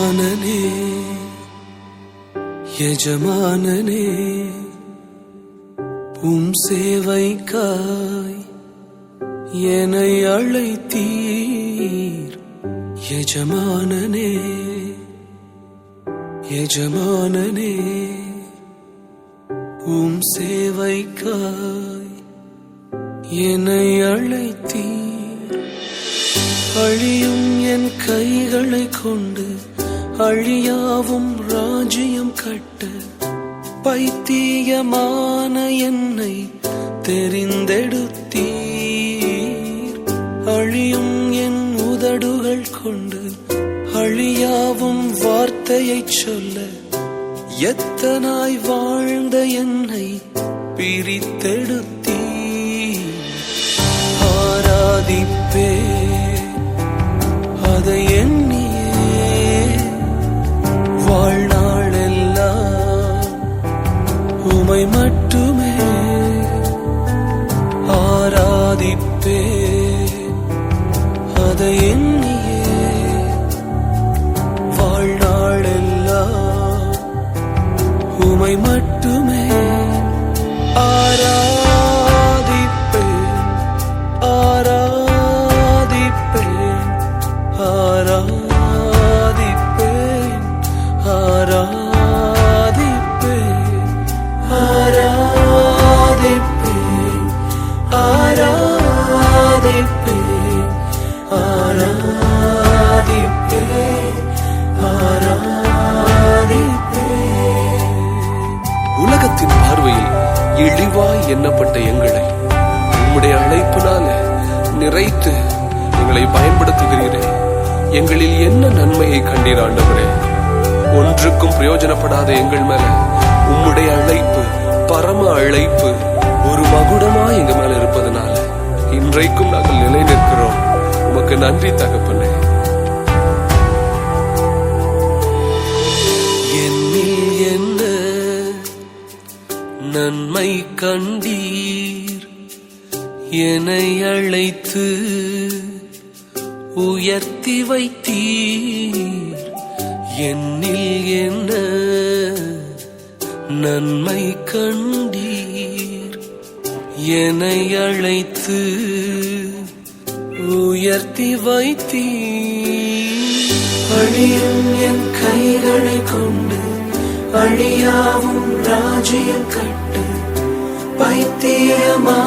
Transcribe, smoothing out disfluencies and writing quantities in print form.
எஜமானனே எஜமானனே உம் சேவைக்காய் என்னை அழைத்தீர். எஜமானனே எஜமானனே உம் சேவைக்காய் என்னை அழைத்தீர். அழியும் என் கைகளை கொண்டு அழியாவும் ராஜ்யம் கட்ட பைத்தியமான என்னை தெரிந்தெடுத்தீர். அழியும் என் உதடுகள் கொண்டு அழியாவும் வார்த்தையை சொல்ல எத்தனாய் வாழ்ந்த என்னை பிரித்தெடுத்தீர். ஆராதிப்பே அதை எண்ணியே வாழ்நாளெல்லாம் உமை மட்டுமே ஆராதிப்பே அதை எண்ணியே வாழ்நாளெல்லாம் உமை மட்டுமே ஆராதிப்பேன் ஆராதிப்பேன் ஆராதிப்பேன் ஆராதிப்பேன் ஆராதிப்பேன் ஆராதிப்பேன் ஆராதிப்பேன் ஆராதிப்பேன். உலகத்தின் பார்வையில் இழிவாய் எண்ணப்பட்ட எங்களை உம்முடைய அழைப்பினால நிறைத்து எங்களை பயன்படுத்துகிறீரே. எங்களில் என்ன நன்மையை கண்டீர் ஆண்டவரே? ஒன்றுக்கும் பிரயோஜனப்படாத எங்கள் மேல உம்முடைய அழைப்பு, பரம அழைப்பு ஒரு மகுடமா எங்க மேல இருப்பதனால இன்றைக்கும் நாங்கள் நிலை நிற்கிறோம். உமக்கு நன்றி தகப்பனே. என்னில் என்ன நன்மை கண்டீர்? என்னை அழைத்து உயர்த்தி வைத்தீர். என்னில் என்ன நன்மை கண்டீர்? என்னை அழைத்து உயர்த்தி வைத்தீர். அழியும் என் கைகளை கொண்டு அழியாவும் ராஜ்யம் கட்டு பைத்தியமா